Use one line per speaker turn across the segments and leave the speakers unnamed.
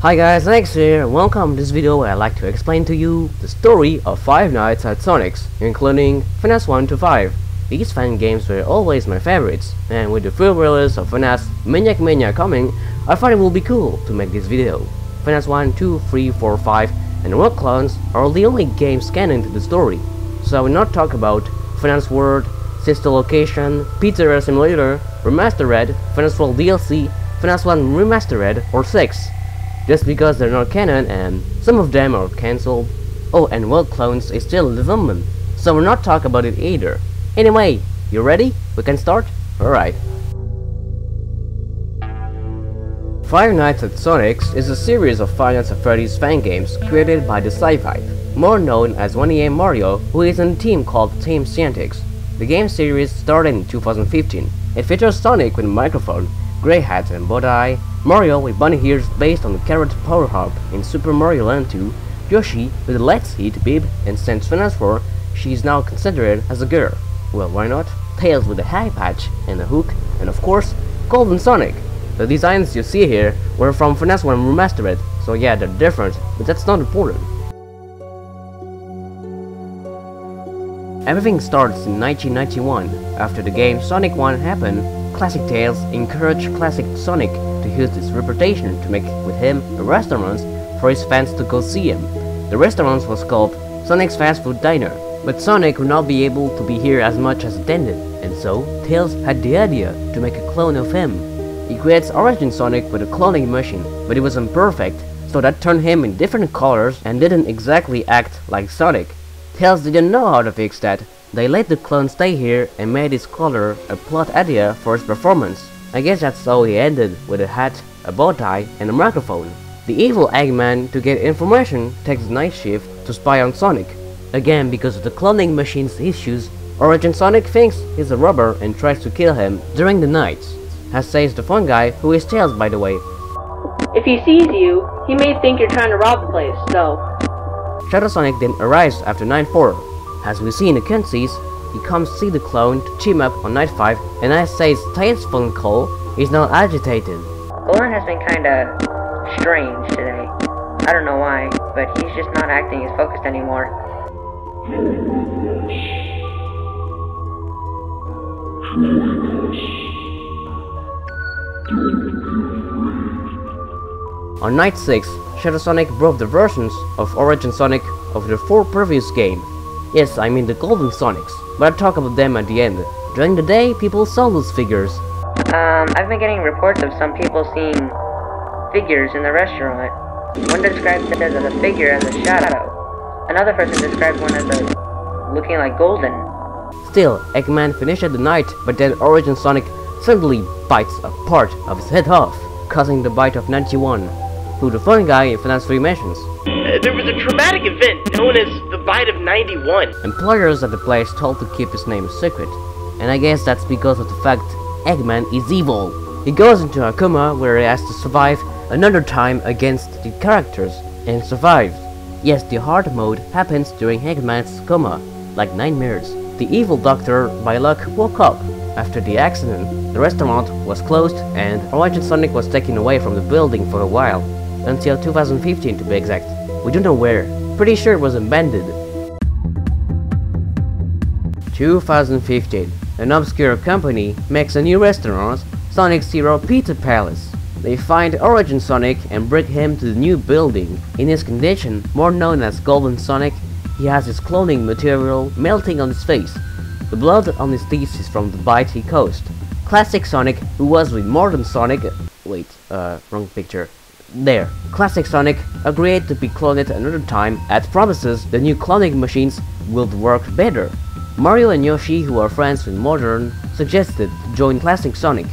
Hi guys, Alex here. Welcome to this video where I'd like to explain to you the story of Five Nights at Sonic's, including FNaF 1 to 5. These fan games were always my favorites, and with the full release of FNaF's Maniac Mania coming, I thought it would be cool to make this video. FNaF 1, 2, 3, 4, 5, and World Clones are the only games canon to the story, so I will not talk about FNaF's World, Sister Location, Pizzeria Simulator, Remastered, FNaF's World DLC, FNaF 1 Remastered, or 6. Just because they're not canon and some of them are cancelled. Oh, and World Clones is still in development, so we'll not talk about it either. Anyway, you ready? We can start? Alright. Five Nights at Sonic's is a series of Five Nights at Freddy's fan games created by the Sci-Fi, more known as 1AM Mario, who is in a team called Team Scientix. The game series started in 2015. It features Sonic with a microphone, grey hat and bow tie, Mario with bunny ears based on the carrot power hop in Super Mario Land 2, Yoshi with a lead seat bib, and since FNaF 4, she is now considered as a girl. Well, why not? Tails with a high patch and a hook, and of course, Golden Sonic. The designs you see here were from FNaF 1 Remastered, so yeah, they're different, but that's not important. Everything starts in 1991. After the game Sonic 1 happened, Classic Tales encouraged Classic Sonic to use his reputation to make with him a restaurant for his fans to go see him. The restaurant was called Sonic's Fast Food Diner, but Sonic would not be able to be here as much as intended, and so Tails had the idea to make a clone of him. He creates Origin Sonic with a cloning machine, but it was imperfect, so that turned him in different colors and didn't exactly act like Sonic. Tails didn't know how to fix that. They let the clone stay here and made his color a plot idea for his performance. I guess that's how he ended, with a hat, a bow tie, and a microphone. The evil Eggman, to get information, takes night shift to spy on Sonic. Again, because of the cloning machine's issues, Origin Sonic thinks he's a robber and tries to kill him during the night. As says the fun guy, who is Tails by the way.
If he sees you, he may think you're trying to rob the place, so...
Shadow Sonic then arrives after Night 4. As we see in the cutscenes, he comes see the clone to team up on Night 5, and as says Tails' phone call, he's now agitated.
Golden has been kinda strange today. I don't know why, but he's just not acting as focused anymore.
On Night 6, Shadow Sonic broke the versions of Origin Sonic of the 4 previous games. Yes, I mean the Golden Sonics, but I'll talk about them at the end. During the day, people saw those figures.
I've been getting reports of some people seeing figures in the restaurant. One describes it as a figure as a shadow. Another person described one as looking like golden.
Still, Eggman finished the night, but then Origin Sonic suddenly bites a part of his head off, causing the bite of 91, who the fun guy in FNaF 3 mentions.
There was a traumatic event known as the Bite of 91.
Employers at the place told to keep his name a secret, and I guess that's because of the fact Eggman is evil. He goes into a coma where he has to survive another time against the characters, and survives. Yes, the hard mode happens during Eggman's coma, like nightmares. The evil doctor, by luck, woke up. After the accident, the restaurant was closed and Origin Sonic was taken away from the building for a while, until 2015 to be exact. We don't know where. Pretty sure it was abandoned. 2015. An obscure company makes a new restaurant, Sonic Zero Pizza Palace. They find Origin Sonic and bring him to the new building. In his condition, more known as Golden Sonic, he has his cloning material melting on his face. The blood on his teeth is from the bite he caused. Classic Sonic, who was with Modern Sonic... wrong picture. There. Classic Sonic agreed to be cloned another time and promises the new cloning machines will work better. Mario and Yoshi, who are friends with Modern, suggested to join Classic Sonic.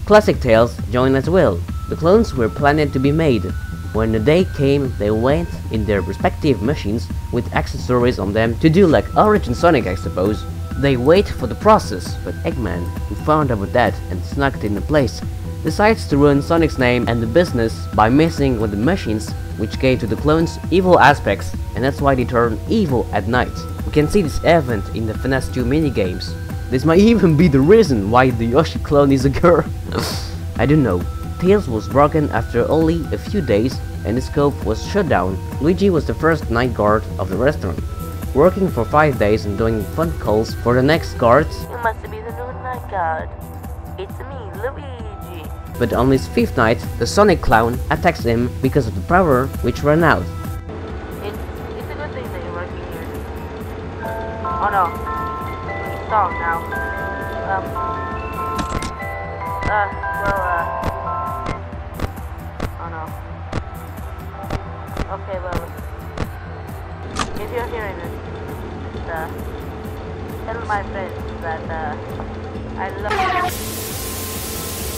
Classic Tails joined as well. The clones were planned to be made. When the day came, they went in their respective machines with accessories on them to do like Origin Sonic, I suppose. They wait for the process, but Eggman, who found out about that and snuck in the place, decides to ruin Sonic's name and the business by messing with the machines, which gave to the clones evil aspects, and that's why they turn evil at night. We can see this event in the FNaF 2 minigames. This might even be the reason why the Yoshi clone is a girl. I don't know. Tails was broken after only a few days and the scope was shut down. Luigi was the first night guard of the restaurant, working for 5 days and doing fun calls for the next guards.
You must be the new night guard. It's me, Luigi.
But on his 5th night, the Sonic clown attacks him because of the power which ran out.
It's a good thing that you're working here. Oh no. He's stalled now. Oh no. Okay, well, if you're hearing this, tell my friends that, I love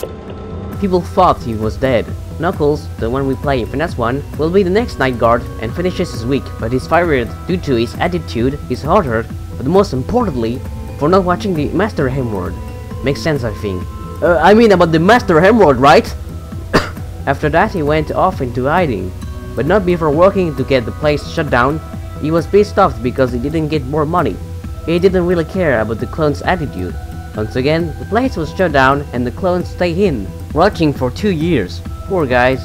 you.
People thought he was dead. Knuckles, the one we play in FNaF 1, will be the next night guard and finishes his week, but he's fired due to his attitude, his hard, but most importantly, for not watching the Master Hemorrhoid. Makes sense, I think. I mean about the Master Hemorrhoid, right? After that he went off into hiding, but not before working to get the place shut down. He was pissed off because he didn't get more money. He didn't really care about the clone's attitude. Once again, the place was shut down and the clones stayed in, watching for 2 years. Poor guys.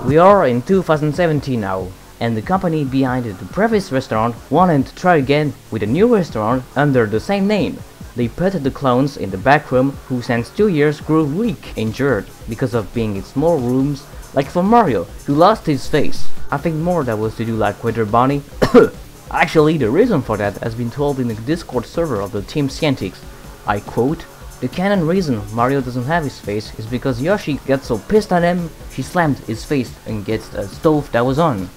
We are in 2017 now, and the company behind the previous restaurant wanted to try again with a new restaurant under the same name. They put the clones in the back room who since 2 years grew weak, injured, because of being in small rooms, like for Mario, who lost his face. I think more that was to do like with their Bonnie. Actually, the reason for that has been told in the Discord server of the Team Scientics. I quote, "The canon reason Mario doesn't have his face is because Yoshi got so pissed at him, she slammed his face against a stove that was on."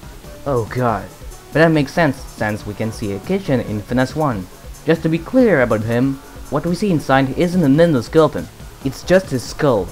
Oh god. But that makes sense, since we can see a kitchen in FNaF 1. Just to be clear about him, what we see inside isn't an endoskeleton, it's just his skull,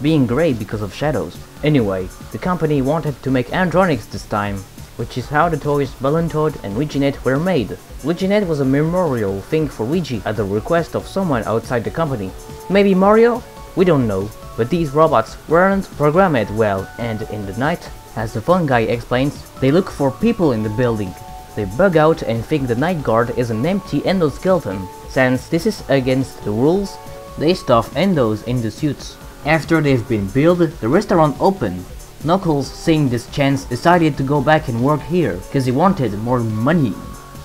being grey because of shadows. Anyway, the company wanted to make animatronics this time, which is how the toys Balloon Toad and Luiginet were made. Luiginet was a memorial thing for Luigi at the request of someone outside the company. Maybe Mario? We don't know, but these robots weren't programmed well, and in the night, as the fun guy explains, they look for people in the building. They bug out and think the night guard is an empty endoskeleton. Since this is against the rules, they stuff endos in the suits. After they've been built, the restaurant opened. Knuckles, seeing this chance, decided to go back and work here, cause he wanted more money.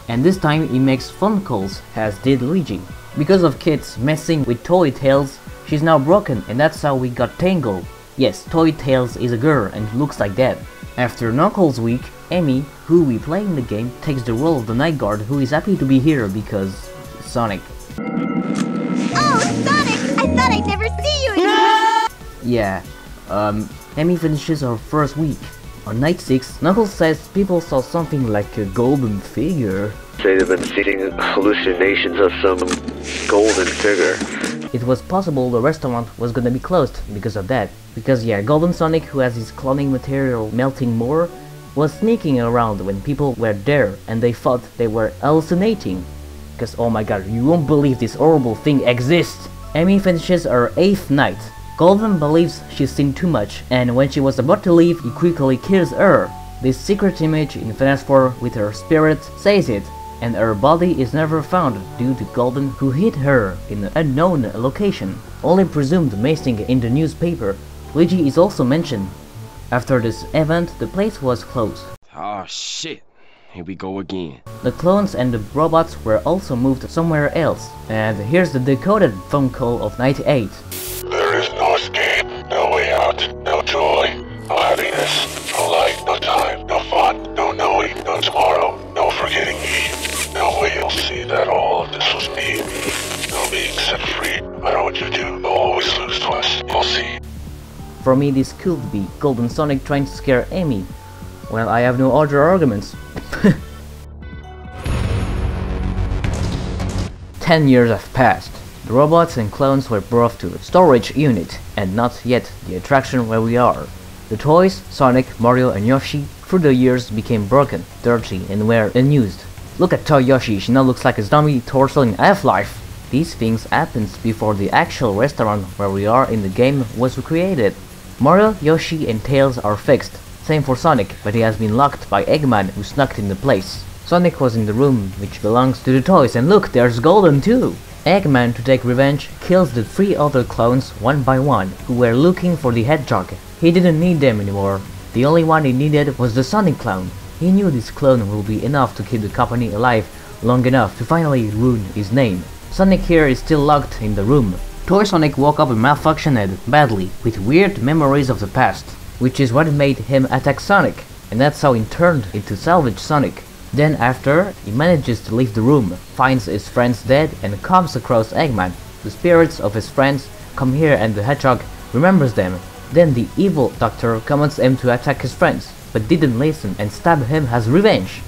And this time he makes phone calls, as did Luigi. Because of kids messing with Toy Tails, she's now broken and that's how we got Tangled. Yes, Toy Tails is a girl and looks like that. After Knuckles' week, Amy, who we play in the game, takes the role of the night guard who is happy to be here because Sonic.
Oh, Sonic! I thought I'd never see you again!
Yeah, Amy finishes her first week. On night 6, Knuckles says people saw something like a golden figure.
Say they've been seeing hallucinations of some golden figure.
It was possible the restaurant was gonna be closed because of that. Because yeah, Golden Sonic, who has his cloning material melting more, was sneaking around when people were there and they thought they were hallucinating. Cause oh my god, you won't believe this horrible thing exists! Amy finishes her 8th night. Golden believes she's seen too much, and when she was about to leave, he quickly kills her. This secret image in FNaF 4 with her spirit says it, and her body is never found due to Golden, who hid her in an unknown location, only presumed missing in the newspaper. Luigi is also mentioned. After this event, the place was closed.
Oh shit, here we go again.
The clones and the robots were also moved somewhere else, and here's the decoded phone call of night 8.
There is no escape, no way out, no joy, no happiness, no light, no time, no fun, no knowing, no tomorrow, no forgetting me. No way you'll see that all of this was me. No being set free. No matter what you do, you'll always lose to us. You'll see.
For me, this could be Golden Sonic trying to scare Amy. Well, I have no other arguments. 10 years have passed. The robots and clones were brought to a storage unit, and not yet the attraction where we are. The toys, Sonic, Mario and Yoshi, through the years became broken, dirty and were unused. Look at Toy Yoshi, she now looks like a zombie torso in Half-Life. These things happened before the actual restaurant where we are in the game was recreated. Mario, Yoshi and Tails are fixed. Same for Sonic, but he has been locked by Eggman who snuck in the place. Sonic was in the room which belongs to the toys, and look, there's Golden too!
Eggman, to take revenge, kills the 3 other clones one by one who were looking for the hedgehog. He didn't need them anymore. The only one he needed was the Sonic clone. He knew this clone will be enough to keep the company alive long enough to finally ruin his name. Sonic here is still locked in the room. Toy Sonic woke up and malfunctioned badly with weird memories of the past, which is what made him attack Sonic, and that's how he turned into Salvage Sonic. Then after, he manages to leave the room, finds his friends dead and comes across Eggman. The spirits of his friends come here and the hedgehog remembers them. Then the evil doctor commands him to attack his friends, but didn't listen and stab him as revenge.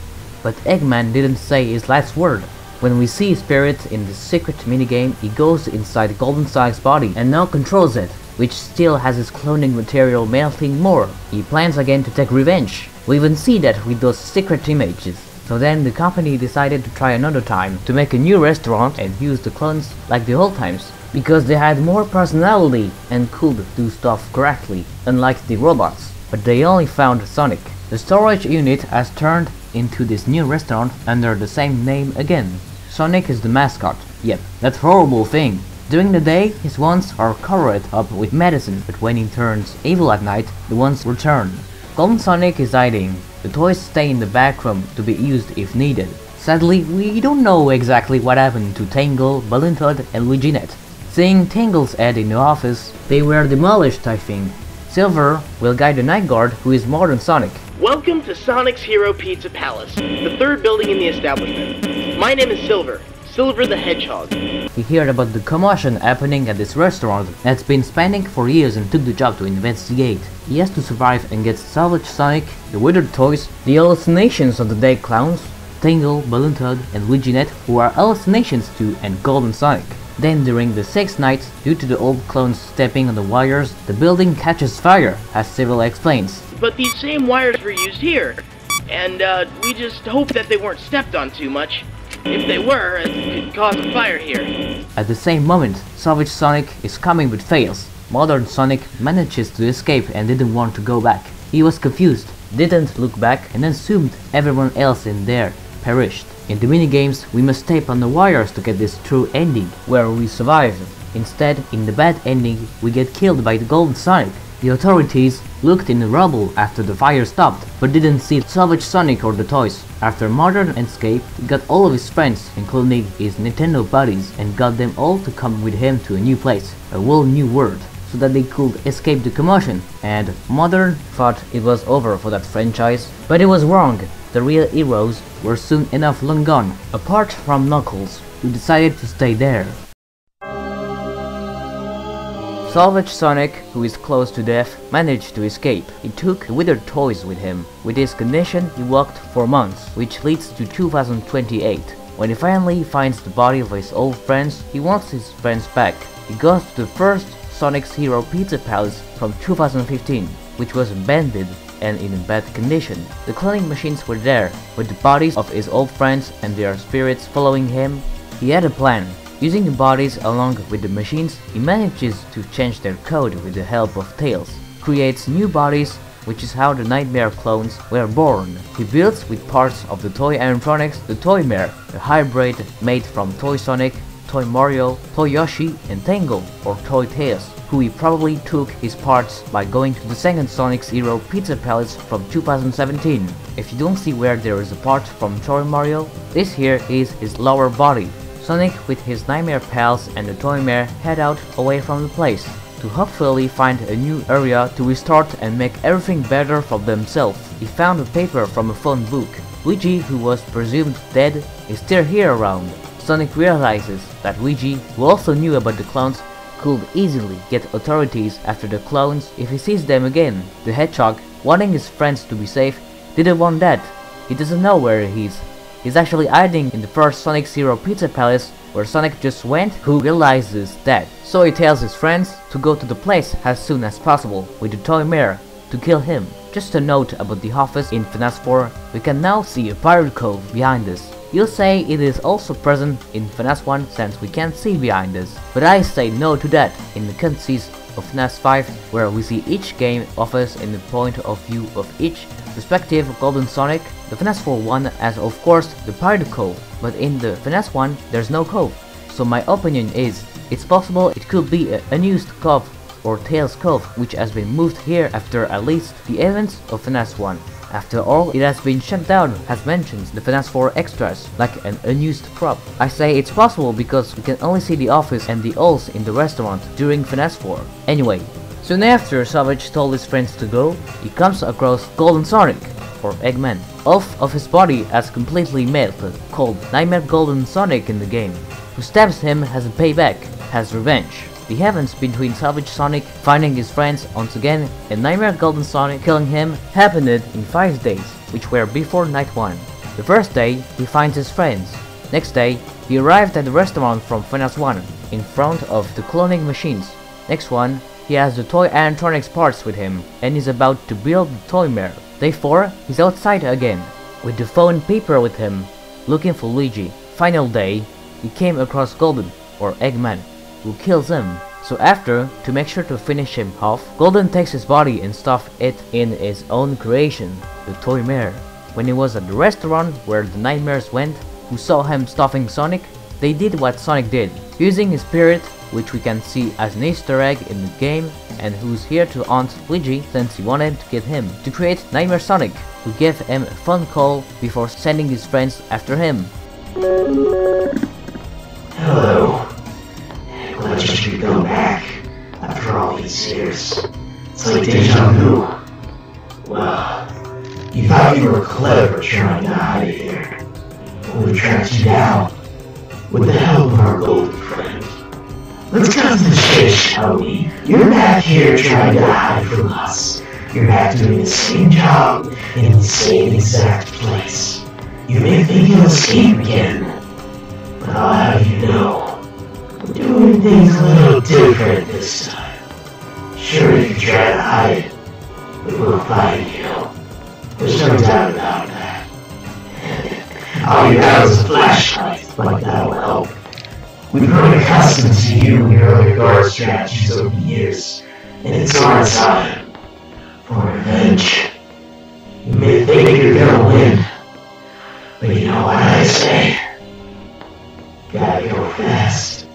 But Eggman didn't say his last word. When we see Spirit in the secret minigame, he goes inside Golden Sonic's body and now controls it, which still has his cloning material melting more. He plans again to take revenge. We even see that with those secret images. So then the company decided to try another time to make a new restaurant and use the clones like the old times, because they had more personality and could do stuff correctly, unlike the robots. But they only found Sonic. The storage unit has turned into this new restaurant under the same name again. Sonic is the mascot. Yep, that horrible thing. During the day, his wands are covered up with medicine, but when he turns evil at night, the wands return. Golden Sonic is hiding. The toys stay in the back room to be used if needed. Sadly, we don't know exactly what happened to Tangle, Balloon Toad and Luiginet. Seeing Tangle's head in the office, they were demolished, I think. Silver will guide the Night Guard, who is more than Sonic.
Welcome to Sonic's Hero Pizza Palace, the 3rd building in the establishment. My name is Silver, Silver the Hedgehog.
He heard about the commotion happening at this restaurant that's been spanning for years and took the job to investigate. He has to survive and get Salvage Sonic, the withered toys, the hallucinations of the dead clowns, Tangle, Balloon Toad and Luiginet, who are hallucinations too, and Golden Sonic. Then during the 6th night, due to the old clones stepping on the wires, the building catches fire, as Civil explains.
But these same wires were used here, and we just hope that they weren't stepped on too much. If they were, it could cause a fire here.
At the same moment, Salvage Sonic is coming with fails. Modern Sonic manages to escape and didn't want to go back. He was confused, didn't look back and assumed everyone else in there perished. In the minigames, we must tape on the wires to get this true ending, where we survive. Instead, in the bad ending, we get killed by the Golden Sonic. The authorities looked in the rubble after the fire stopped, but didn't see Salvage Sonic or the toys. After Modern escape, he got all of his friends, including his Nintendo buddies, and got them all to come with him to a new place, a whole new world, so that they could escape the commotion. And Modern thought it was over for that franchise, but it was wrong. The real heroes were soon enough long gone, apart from Knuckles, who decided to stay there. Salvage Sonic, who is close to death, managed to escape. He took the withered toys with him. With this condition, he walked for months, which leads to 2028. When he finally finds the body of his old friends, he wants his friends back. He goes to the first Sonic's Hero Pizza Palace from 2015, which was abandoned and in bad condition. The cloning machines were there, with the bodies of his old friends and their spirits following him. He had a plan. Using the bodies along with the machines, he manages to change their code with the help of Tails. Creates new bodies, which is how the Nightmare clones were born. He builds with parts of the toy animatronics the Toy Mare, a hybrid made from Toy Sonic, Toy Mario, Toy Yoshi and Tangle, or Toy Tails, who he probably took his parts by going to the second Sonic's Hero Pizza Palace from 2017. If you don't see where there is a part from Toy Mario, this here is his lower body. Sonic with his Nightmare pals and the Toy Mare head out away from the place, to hopefully find a new area to restart and make everything better for themselves. He found a paper from a phone book. Luigi, who was presumed dead, is still here around. Sonic realizes that Luigi, who also knew about the clones, could easily get authorities after the clones if he sees them again. The Hedgehog, wanting his friends to be safe, didn't want that. He doesn't know where he is. He's actually hiding in the first Sonic's Hero Pizza Palace, where Sonic just went, who realizes that. So he tells his friends to go to the place as soon as possible with the Toy Mare to kill him. Just a note about the office in FNaF 4, we can now see a pirate cove behind us. You'll say it is also present in FNaF 1 since we can't see behind us, but I say no to that in the cutscenes of FNaF 5, where we see each game office in the point of view of each respective Golden Sonic. The FNaF 4 one has of course the pirate cove, but in the FNaF 1 there's no cove. so my opinion is, it's possible it could be a unused cove or Tails Cove which has been moved here after at least the events of FNaF 1. After all, it has been shut down as mentions the FNaF 4 extras, like an unused prop. I say it's possible because we can only see the office and the owls in the restaurant during FNaF 4. Anyway, soon after Savage told his friends to go, he comes across Golden Sonic, or Eggman. Half of his body has completely melted, called Nightmare Golden Sonic in the game, who stabs him as a payback, as revenge. The events between Savage Sonic finding his friends once again and Nightmare Golden Sonic killing him happened in 5 days, which were before night 1. The first day, he finds his friends. Next day, he arrived at the restaurant from FNaF 1, in front of the cloning machines. Next one, he has the toy animatronics parts with him, and is about to build the toy mare. Day 4, he's outside again, with the phone paper with him, looking for Luigi. Final day, he came across Golden, or Eggman, who kills him. So after, to make sure to finish him off, Golden takes his body and stuffs it in his own creation, the toy mare. When he was at the restaurant where the nightmares went, who saw him stuffing Sonic, they did what Sonic did, using his spirit, which we can see as an Easter egg in the game, and who's here to haunt Luigi since he wanted to get him, to create Nightmare Sonic, who gave him a phone call before sending his friends after him.
Hello. Glad you could come back after all these years. It's like deja vu. Well, you thought you were clever trying to hide here. Well, we tracked you down with the help of our golden friend. Let's cut to the chase, shall we? You're back here trying to hide from us. You're back doing the same job in the same exact place. You may think you'll escape again, but I'll have you know, we're doing things a little different this time. Sure, you can try to hide, but we'll find you. There's no doubt about that. All you have is a flashlight, but that'll help. We've grown accustomed to you and your other guard strategies over the years, and it's our time for revenge. You may think you're gonna win, but you know what I say? Gotta go fast.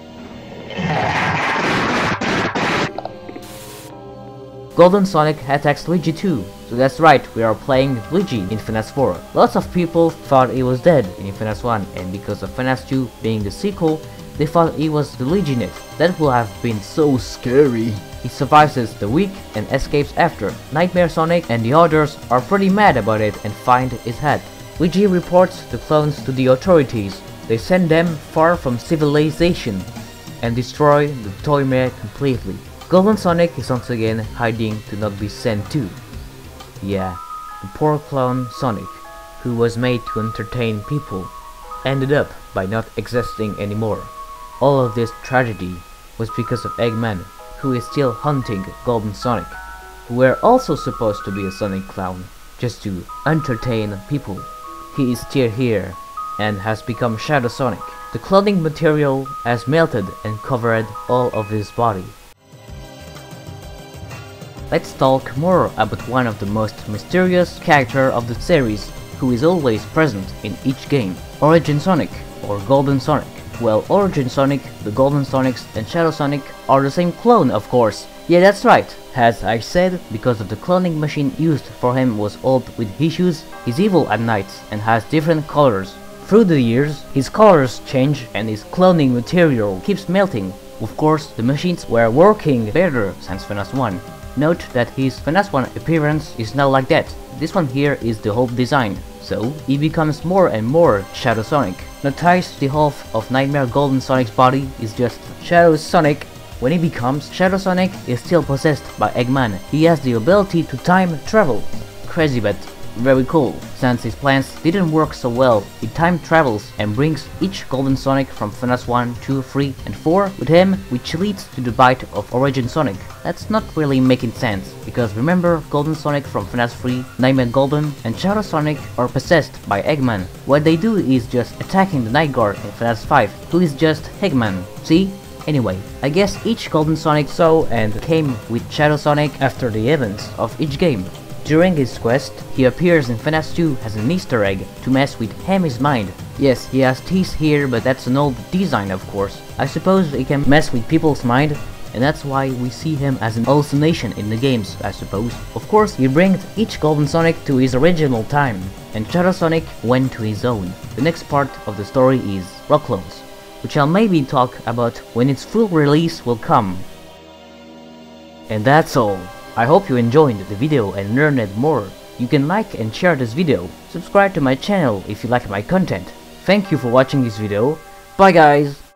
Golden Sonic attacks Luigi too, so that's right, we are playing Luigi in FNaF 4. Lots of people thought he was dead in FNaF 1, and because of FNaF 2 being the sequel, they thought he was the Luigi in it. That would have been so scary. He survives the week and escapes after. Nightmare Sonic and the others are pretty mad about it and find his hat. Luigi reports the clones to the authorities. They send them far from civilization and destroy the toy mare completely. Golden Sonic is once again hiding to not be sent to. Yeah, the poor clone Sonic, who was made to entertain people, ended up by not existing anymore. All of this tragedy was because of Eggman, who is still hunting Golden Sonic, who were also supposed to be a Sonic clown, just to entertain people. He is still here, and has become Shadow Sonic. The clothing material has melted and covered all of his body. Let's talk more about one of the most mysterious characters of the series, who is always present in each game, Origin Sonic, or Golden Sonic. Well, Origin Sonic, the Golden Sonics and Shadow Sonic are the same clone, of course. Yeah, that's right. As I said, because of the cloning machine used for him was old with issues, he's evil at night and has different colors. Through the years, his colors change and his cloning material keeps melting. Of course, the machines were working better since FNaF 1. Note that his FNaF 1 appearance is not like that. This one here is the whole design, so he becomes more and more Shadow Sonic. Notice the half of Nightmare Golden Sonic's body is just Shadow Sonic. When he becomes Shadow Sonic, he is still possessed by Eggman. He has the ability to time travel. Crazy but very cool. Since his plans didn't work so well, he time travels and brings each Golden Sonic from FNaF 1, 2, 3 and 4 with him, which leads to the bite of Origin Sonic. That's not really making sense, because remember, Golden Sonic from FNaF 3, Nightmare Golden and Shadow Sonic are possessed by Eggman. What they do is just attacking the Night Guard in FNaF 5, who is just Eggman. See? Anyway, I guess each Golden Sonic saw and came with Shadow Sonic after the events of each game. During his quest, he appears in FNaF 2 as an Easter egg to mess with Hemi's mind. Yes, he has teeth here, but that's an old design of course. I suppose he can mess with people's mind, and that's why we see him as an hallucination in the games, I suppose. Of course, he brings each Golden Sonic to his original time, and Shadow Sonic went to his own. The next part of the story is Rock Clones, which I'll maybe talk about when its full release will come. And that's all. I hope you enjoyed the video and learned more. You can like and share this video. Subscribe to my channel if you like my content. Thank you for watching this video. Bye guys!